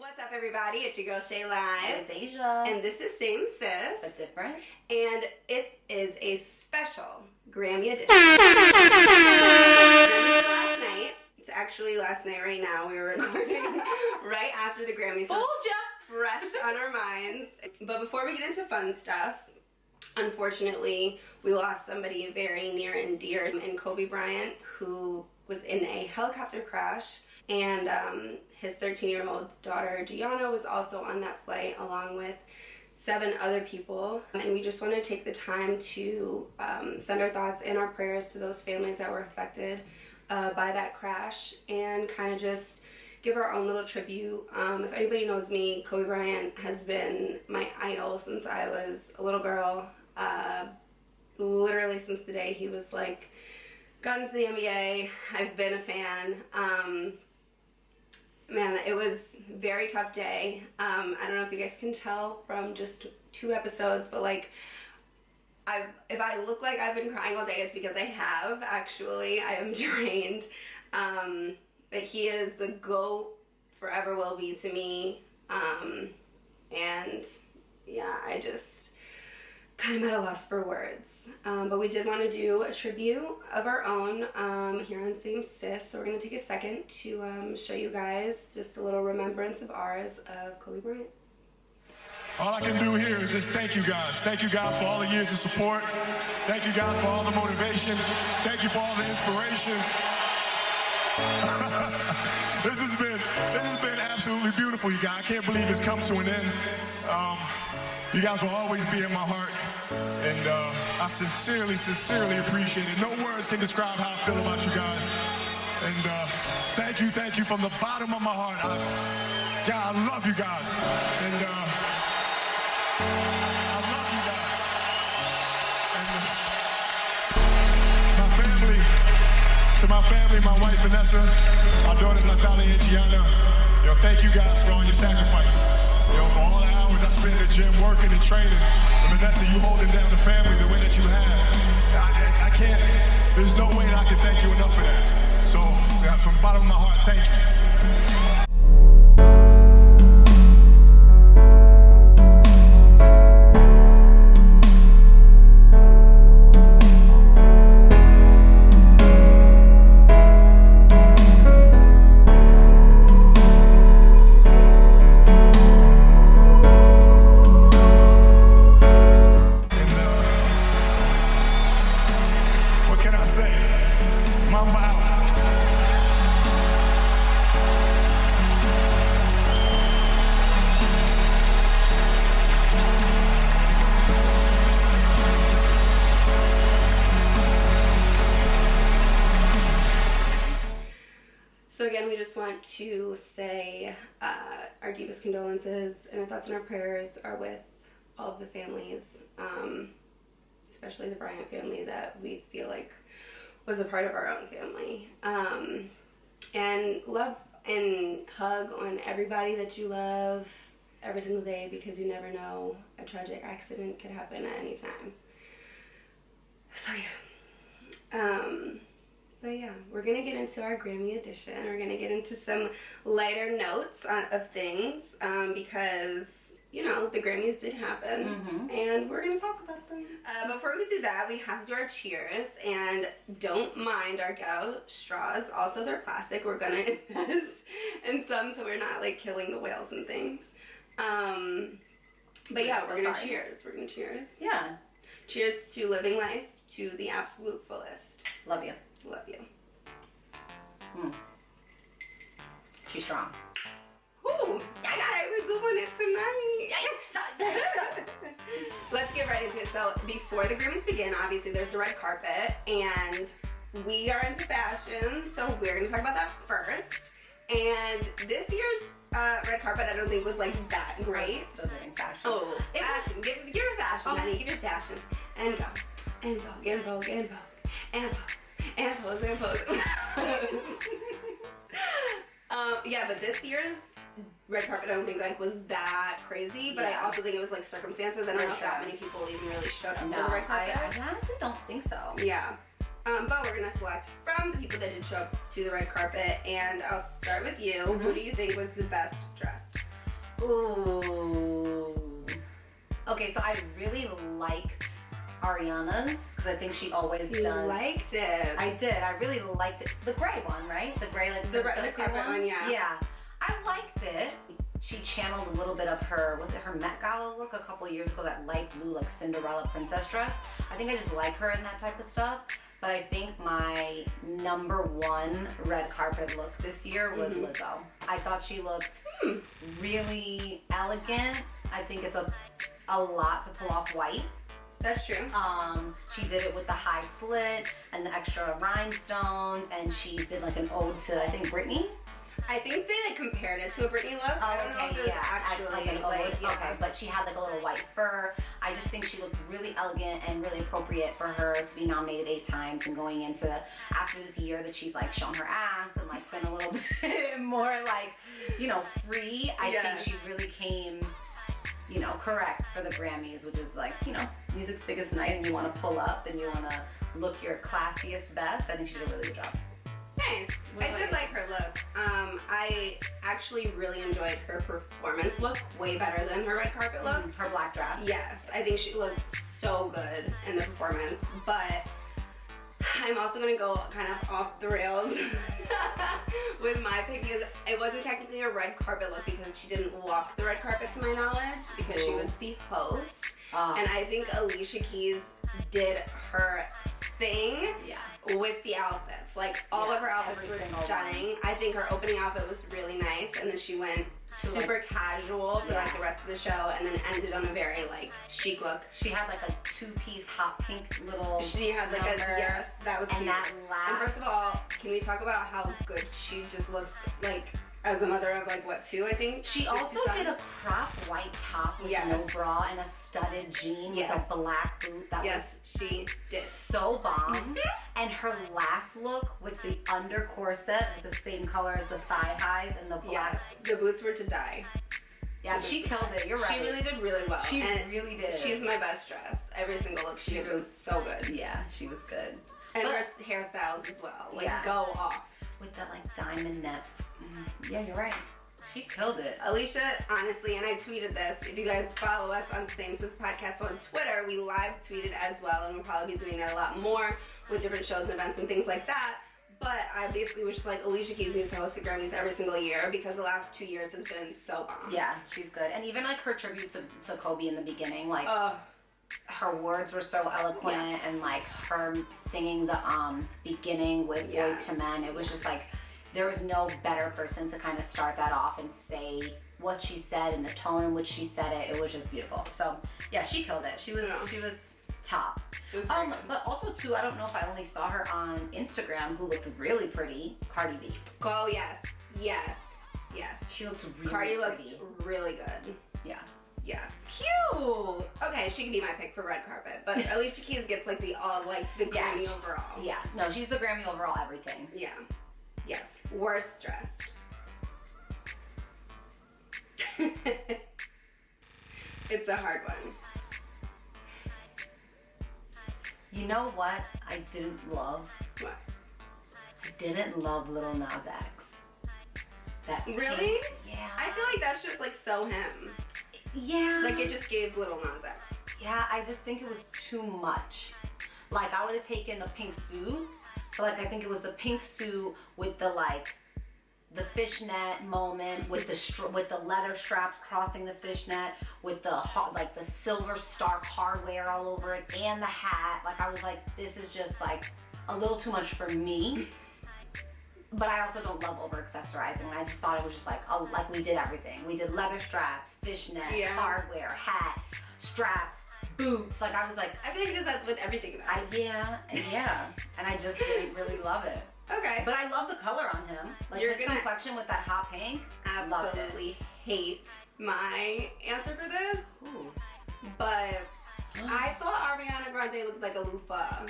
What's up, everybody? It's your girl Shay Live. It's Asia. And this is Same Sis. But different. And it is a special Grammy edition. Last night. It's actually last night right now. We were recording right after the Grammys. Fooled ya! Fresh on our minds. But before we get into fun stuff, unfortunately, we lost somebody very near and dear in Kobe Bryant, who was in a helicopter crash. And his 13-year-old daughter, Gianna, was also on that flight along with 7 other people. And we just want to take the time to send our thoughts and our prayers to those families that were affected by that crash and kind of just give our own little tribute. If anybody knows me, Kobe Bryant has been my idol since I was a little girl. Literally since the day he was like, got into the NBA. I've been a fan. Man, it was a very tough day. I don't know if you guys can tell from just 2 episodes, but like, if I look like I've been crying all day, it's because I have, actually. I am drained. But he is the GOAT, forever will be to me. And yeah, I just kind of at a loss for words. But we did want to do a tribute of our own here on Same Sis. So we're going to take a second to show you guys just a little remembrance of ours of Kobe Bryant. All I can do here is just thank you guys. Thank you guys for all the years of support. Thank you guys for all the motivation. Thank you for all the inspiration. This has been absolutely beautiful, you guys. I can't believe it's come to an end. You guys will always be in my heart, and I sincerely appreciate it. No words can describe how I feel about you guys. And thank you from the bottom of my heart. I love you guys, and I love you guys. And to my family, my wife Vanessa, my daughters Natalia and Gianna, thank you guys for all your sacrifice. For all the hours I spent in the gym working and training. And Vanessa, you holding down the family the way that you have. I can't, there's no way that I can thank you enough for that. So, from the bottom of my heart, thank you. So again, we just want to say our deepest condolences and our thoughts and our prayers are with all of the families, especially the Bryant family that we feel like was a part of our own family. And love and hug on everybody that you love every single day, because you never know, a tragic accident could happen at any time. So yeah. But yeah, we're going to get into our Grammy edition. We're going to get into some lighter notes of things because, the Grammys did happen, and we're going to talk about them. Before we do that, we have to do our cheers, and don't mind our ghetto straws. Also, they're plastic. We're going to invest in some so we're not, killing the whales and things. But yeah, we're going to cheers. We're going to cheers. Yeah. Cheers to living life to the absolute fullest. Love you. Love you. She's strong. Ooh, we're doing it tonight. Let's get right into it. So before the Grammys begin, obviously there's the red carpet, and we are into fashion, so we're going to talk about that first. And this year's red carpet, I don't think was that great. Still doing fashion. Oh, fashion. Give her fashion, honey. Give her fashion. And go. And vogue. And vogue. And vogue. And vogue. And pose and pose. Yeah, but this year's red carpet I don't think was that crazy, but I also think it was circumstances. I don't know if that many people even really showed up for the red carpet. I honestly don't think so. Yeah. But we're gonna select from the people that did show up to the red carpet, and I'll start with you. Who do you think was the best dressed? Ooh. Okay, so I really liked Ariana's because I think she always does. You liked it. I did. I really liked it. The gray one, right? The gray, like the carpet one, yeah. Yeah. I liked it. She channeled a little bit of her, was it her Met Gala look a couple years ago, that light blue, like Cinderella princess dress. I think I just like her in that type of stuff. But I think my number one red carpet look this year was Lizzo. I thought she looked really elegant. I think it's a lot to pull off white. That's true. She did it with the high slit and the extra rhinestones, and she did like an ode to, I think, Britney. I think they like compared it to a Britney look. I don't know if it was actually like an ode. Okay, but she had like a little white fur. I just think she looked really elegant and really appropriate for her to be nominated 8 times and going into after this year that she's like shown her ass and like been a little bit more like, you know, free. I think she really came, you know, correct for the Grammys, which is like, you know, music's biggest night and you want to pull up and you want to look your classiest best. I think she did a really good job. Nice. I did like her look. I actually really enjoyed her performance look way better than her red carpet look. Her black dress. Yes, I think she looked so good in the performance, but I'm also gonna go kind of off the rails with my pick because it wasn't technically a red carpet look because she didn't walk the red carpet to my knowledge because she was the host. And I think Alicia Keys did her thing with the outfits. Like all of her outfits were stunning. I think her opening outfit was really nice, and then she went super casual for like the rest of the show, and then ended on a very like chic look. She had like a 2-piece hot pink little. She had like a that was and cute. that last. And first of all, can we talk about how good she just looks like as a mother of like what 2 I think. She also did a crop white top with no bra and a studded jean with a black boot. That was she did so bomb. And her last look with the under corset with the same color as the thigh highs and the black. The boots were to die. Yeah, she killed it. You're right. She really did really well. She really did. She's my best dress. Every single look she was so good. Yeah, she was good. And her hairstyles as well. Like go off. With the like diamond net. Yeah, you're right. She killed it. Alicia, honestly, and I tweeted this. If you guys follow us on Same Sis Podcast on Twitter, we live tweeted as well, and we'll probably be doing that a lot more with different shows and events and things like that. But I basically was just like, Alicia Keys needs to host the Grammys every single year because the last 2 years has been so bomb. Yeah, she's good. And even like her tribute to Kobe in the beginning, like her words were so eloquent and like her singing the beginning with Boys to Men, it was just like there was no better person to kind of start that off and say what she said and the tone in which she said it. It was just beautiful. So yeah, she killed it. She was top. It was but also too, I don't know if I only saw her on Instagram, who looked really pretty, Cardi B. Oh yes. She looked really Cardi pretty. Looked really good. Yeah. Yes. Cute. Okay, she can be my pick for red carpet, but Alicia Keys gets like the Grammy overall. Yeah. No, she's the Grammy overall everything. Yeah. Yes. Worst dressed. It's a hard one. You know what I didn't love? What? I didn't love Lil Nas X. That really? Pink, yeah. I feel like that's just like so him. Yeah. Like it just gave Lil Nas X. Yeah, I just think it was too much. Like I would have taken the pink suit, but like I think it was the pink suit with the like the fishnet moment with the leather straps crossing the fishnet with the like the silver Stark hardware all over it and the hat. Like I was like, this is just like a little too much for me. But I also don't love over accessorizing. I just thought it was just like, oh, like we did everything. We did leather straps, fishnet, hardware, hat, straps, boots. Like I was like, I feel like he does that with everything. Yeah. And I just didn't really love it. Okay. But I love the color on him. Like his complexion with that hot pink. Absolutely hate my answer for this. Ooh. But I thought Ariana Grande looked like a loofah.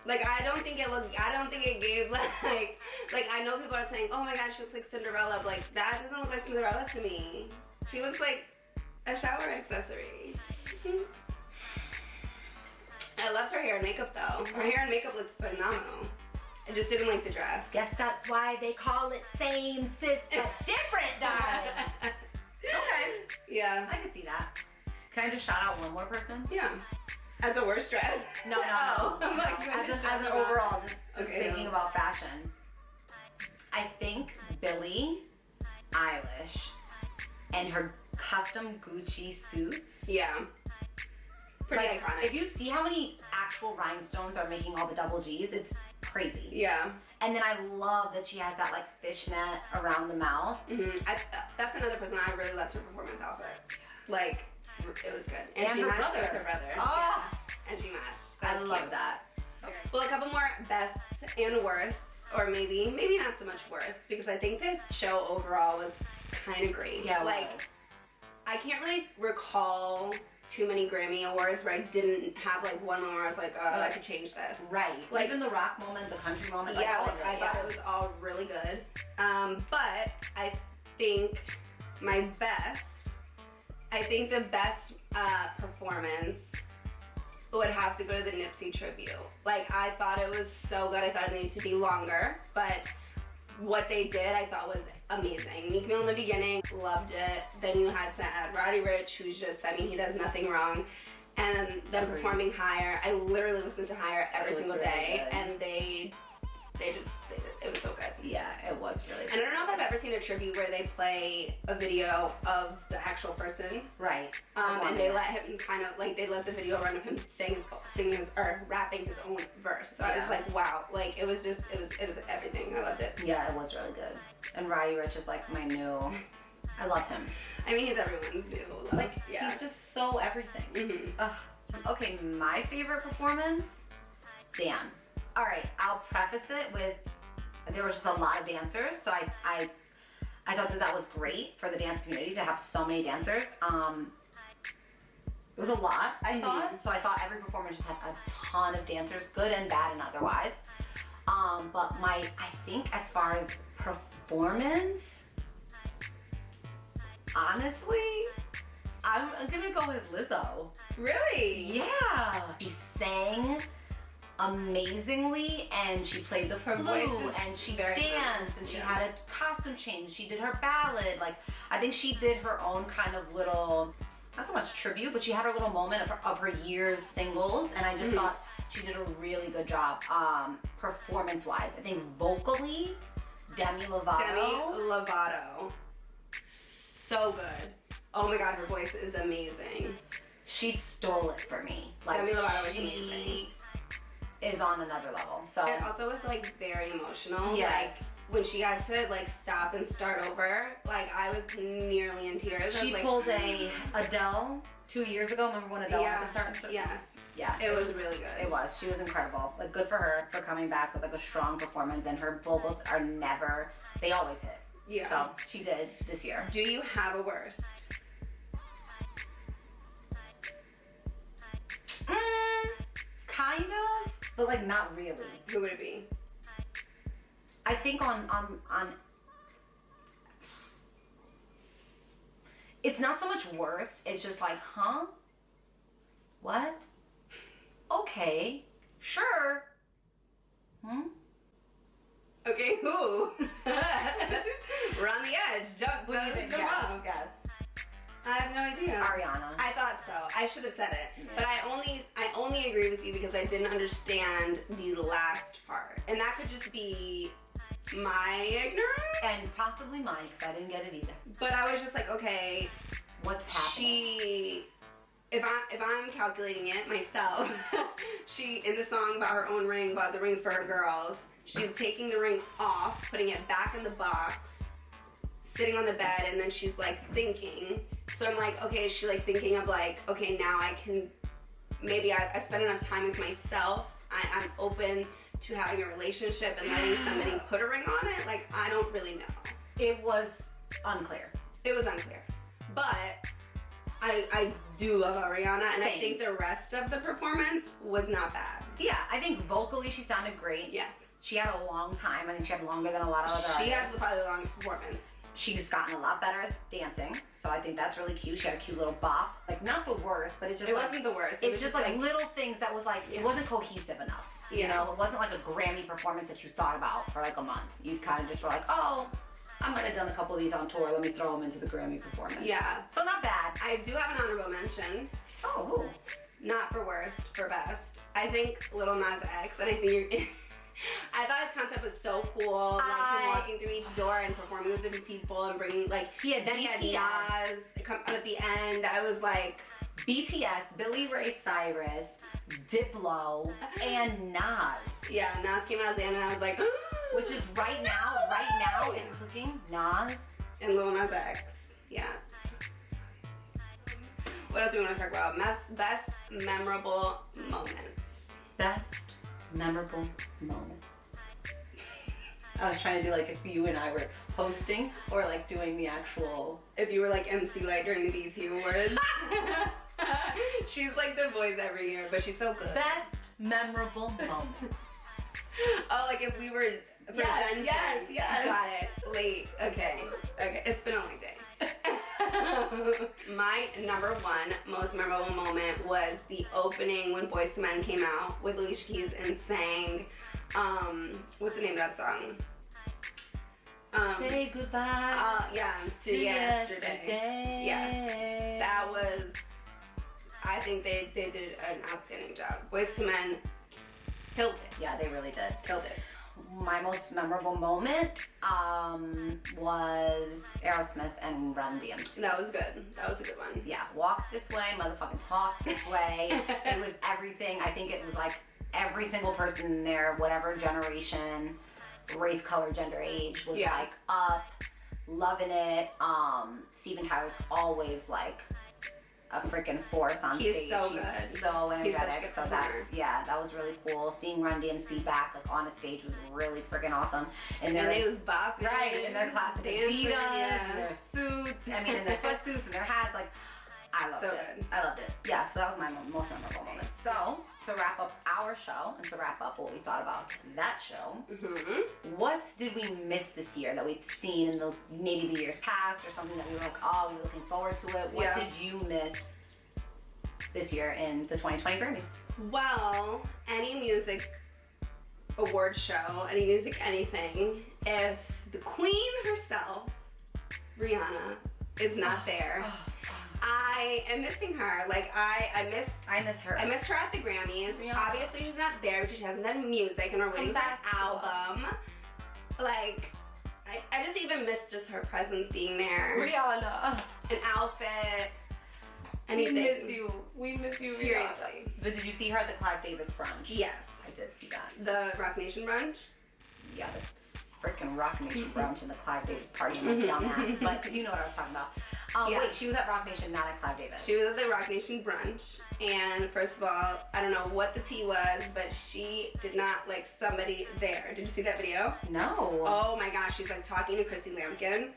Like I don't think it gave like I know people are saying, oh my god, she looks like Cinderella, but like that doesn't look like Cinderella to me. She looks like a shower accessory. I loved her hair and makeup though. Her hair and makeup looked phenomenal. I just didn't like the dress. Guess that's why they call it Same Sis but Different, darlings. Okay. Yeah. I could see that. Can I just shout out one more person? Yeah. As a worst dress? No. Oh, No. my goodness. As an overall, just Okay. thinking about fashion. I think Billie Eilish and her custom Gucci suits. Yeah. Pretty Like, iconic. if you see how many actual rhinestones are making all the double G's, it's crazy. Yeah. And then I love that she has that like fishnet around the mouth. Mm-hmm. That's another person I really loved her performance outfit. Like, it was good. And she her matched brother. with her brother. Oh. Yeah. And she matched. I That's love cute. that. Okay. Well, a couple more bests and worsts, or maybe not so much worst, because I think the show overall was kind of great. Yeah, like, I can't really recall too many Grammy Awards where I didn't have like one moment where I was like, oh, I could change this. Right. Like, even the rock moment, the country moment. Yeah, all like, of it, I thought it was all really good. But I think the best performance would have to go to the Nipsey tribute. Like, I thought it was so good. I thought it needed to be longer, but what they did I thought was amazing. Meek Mill in the beginning, loved it. Then you had to add Roddy Ricch, who's just, I mean, he does nothing wrong. And then performing Higher. I literally listened to Higher every single really day, good. and they did, it was so good. Yeah, it was really good. And I don't know if I've ever seen a tribute where they play a video of the actual person. Right. And they let him kind of, like, they let the video run of him singing or rapping his own verse. So I was like, wow. Like, it was everything. I loved it. Yeah, it was really good. And Roddy Ricch is like my new, I love him. I mean, he's everyone's new love. Like, he's just so everything. Mm-hmm. Okay, my favorite performance, Dan. All right, I'll preface it with, there was just a lot of dancers, so I thought that was great for the dance community to have so many dancers. It was a lot, I thought, so I thought every performer just had a ton of dancers, good and bad and otherwise. But I think as far as performance, honestly, I'm gonna go with Lizzo. Really? Yeah. She sang amazingly, and she played the Her flute, voice is and she very danced, good. and she Yeah. had a costume change. She did her ballad. Like, I think she did her own kind of little, not so much tribute, but she had her little moment of her year's singles, and I just thought she did a really good job performance-wise. I think vocally, Demi Lovato. So good. Oh my god, her voice is amazing. She stole it for me. Like, Demi Lovato was she amazing. is on another level. So It also was like very emotional. Yes. Like, when she got to like stop and start over, like I was nearly in tears. I she was like, pulled a Adele 2 years ago. Remember when Adele had to start and start? Yes. Yeah. It was really good. It was. She was incredible. Like, good for her for coming back with like a strong performance, and her vocals are never, they always hit. Yeah. So she did this year. Do you have a worst? Kind of, but like not really. Who would it be? I think on it's not so much worse, it's just like, huh? What? Okay. Sure. Okay, who? We're on the edge. Jump off. Yes. I have no idea. Ariana. I thought so. I should have said it. Yeah. But I only agree with you because I didn't understand the last part. And that could just be my ignorance. And possibly mine, because I didn't get it either. But I was just like, okay, What's happening? if I'm calculating it myself, she, in the song about her own ring, about the rings for her girls, she's taking the ring off, putting it back in the box, sitting on the bed, and then she's like thinking. So I'm like, okay, is she like thinking of like, okay, now I can, maybe I spent enough time with myself. I'm open to having a relationship and letting somebody put a ring on it. Like, I don't really know. It was unclear. It was unclear. But I do love Ariana, and I Same. think the rest of the performance was not bad. Yeah, I think vocally she sounded great. Yes. She had a long time. I think she had longer than a lot of other She artists. has probably the longest performance. She's gotten a lot better at dancing, so I think that's really cute. She had a cute little bop. Like, not the worst, but it just It like, wasn't the worst. It was just like little things that was like, it wasn't cohesive enough. You Yeah. know, it wasn't like a Grammy performance that you thought about for like a month. You kind of just were like, oh, I might have done a couple of these on tour. Let me throw them into the Grammy performance. Yeah. So not bad. I do have an honorable mention. Oh, Not for worst, for best. I think Lil Nas X, and I think you're... I thought his concept was so cool, like him walking through each door and performing with different people and bringing, like, he had Nas come out at the end. I was like... BTS, Billy Ray Cyrus, Diplo, and Nas. Yeah, Nas came out at the end and I was like... Which is right now, it's cooking. Nas. And Lil Nas X. Yeah. What else do we want to talk about? Best memorable moments. Best memorable moments. I was trying to do like if you and I were hosting or like doing the actual... If you were like MC like during the BET Awards. She's like the voice every year, but she's so good. Best memorable moments. Oh, like if we were presenting. Yes. Got it. Late. Okay. It's been a long day. My number one most memorable moment was the opening when Boyz II Men came out with Alicia Keys and sang, what's the name of that song? Say goodbye. To yesterday. Yes. That was, I think they did an outstanding job. Boyz II Men killed it. Yeah, they really did. Killed it. My most memorable moment was Aerosmith and Run DMC. That was good. That was a good one. Yeah, walk this way, motherfucking talk this way. It was everything. I think it was like every single person in there, whatever generation, race, color, gender, age, was like up, loving it. Steven Tyler's always like a freaking force on stage. He's so good. He's so energetic. He's So that was really cool. Seeing Run DMC back like on a stage was really freaking awesome. And they was bopping. Right, in their classic Adidas, and their suits, in their sweatsuits and their hats, like I loved it. I loved it. Yeah, so that was my most memorable moment. So, to wrap up our show, and to wrap up what we thought about that show, what did we miss this year that we've seen in maybe the years past, or something that we were like, oh, we're looking forward to it? What did you miss this year in the 2020 Grammys? Well, any music award show, any music anything, if the queen herself, Rihanna, is not there, I am missing her. Like I miss her. I missed her at the Grammys. Rihanna. Obviously she's not there because she hasn't done music and we're waiting for an album. Like I just even miss just her presence being there. Rihanna. An outfit. Anything. We miss you, seriously. Rihanna. But did you see her at the Clive Davis brunch? Yes. I did see that. The Rock Nation brunch? Yeah, the freaking Rock Nation brunch and the Clive Davis party. I'm like dumbass, but you know what I was talking about. Wait, she was at Rock Nation, not at Clive Davis. She was at the Rock Nation brunch, and first of all, I don't know what the tea was, but she did not like somebody there. Did you see that video? No. Oh my gosh, she's like talking to Chrissy Lampkin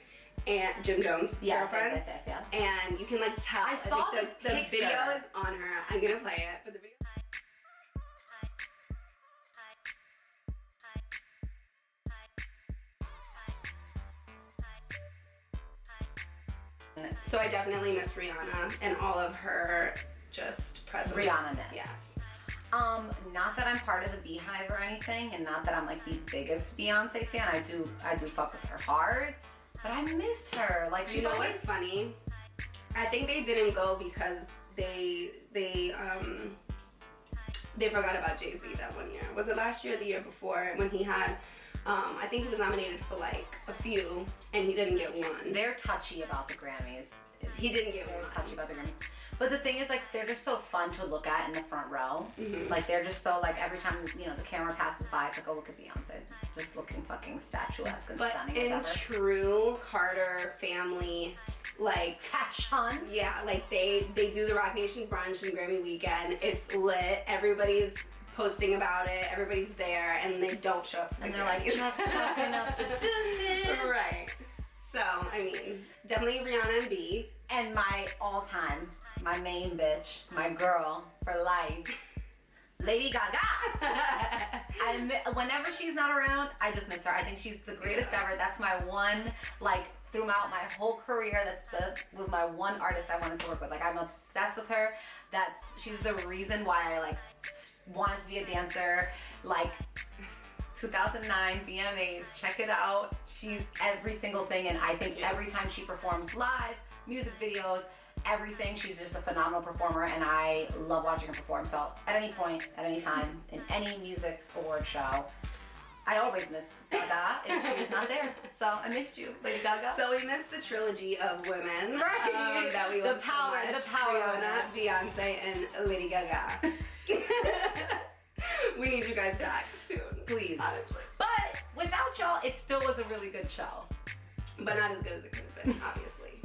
and Jim Jones' girlfriend. Yes. And you can like tell. I saw the video is on her. I'm gonna play it, but the video. So I definitely miss Rihanna and all of her just presence. Rihanna-ness. Yes. Not that I'm part of the Beehive or anything, and not that I'm like the biggest Beyonce fan. I do fuck with her hard, but I missed her. Like, she's always what's funny. I think they didn't go because they forgot about Jay-Z that one year. Was it last year or the year before when he had? I think he was nominated for like a few, and he didn't get one. They're touchy about the Grammys. He didn't get one. Touchy about the Grammys. But the thing is, like, they're just so fun to look at in the front row. Like, they're just so, like, every time, you know, the camera passes by, it's like, oh, look at Beyonce. Just looking fucking statuesque and stunning as ever. But in true Carter family, like... fashion. Yeah, like, they do the Rock Nation brunch and Grammy weekend. It's lit. Everybody's posting about it. Everybody's there, and they don't show up to the and they're Grammys. like, chucking up the deuces. Right. So, I mean, definitely Rihanna and B. And my all-time, my main bitch, my girl for life, Lady Gaga. Whenever she's not around, I just miss her. I think she's the greatest ever. That's my one, like, throughout my whole career, was my one artist I wanted to work with. Like, I'm obsessed with her. She's the reason why I, like, wanted to be a dancer. Like, 2009 VMAs. Check it out. She's every single thing, and I think every time she performs live, music videos, everything, she's just a phenomenal performer, and I love watching her perform. So at any point, at any time, in any music award show, I always miss Gaga if she's not there. So I missed you, Lady Gaga. So we missed the trilogy of women, Right. that we love so much. The power. Rihanna, Beyonce, and Lady Gaga. We need you guys back soon, Please. honestly. But without y'all, it still was a really good show. But not as good as it could have been, obviously.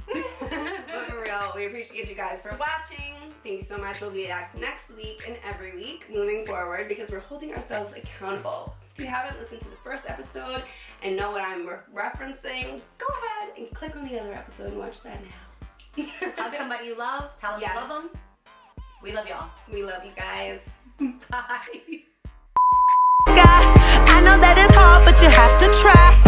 But for real, we appreciate you guys for watching. Thank you so much. We'll be back next week and every week moving forward because we're holding ourselves accountable. If you haven't listened to the first episode and know what I'm referencing, go ahead and click on the other episode and watch that now. Hug somebody you love. Tell them Yes. you love them. We love y'all. We love you guys. Bye. I know that it's hard, but you have to try.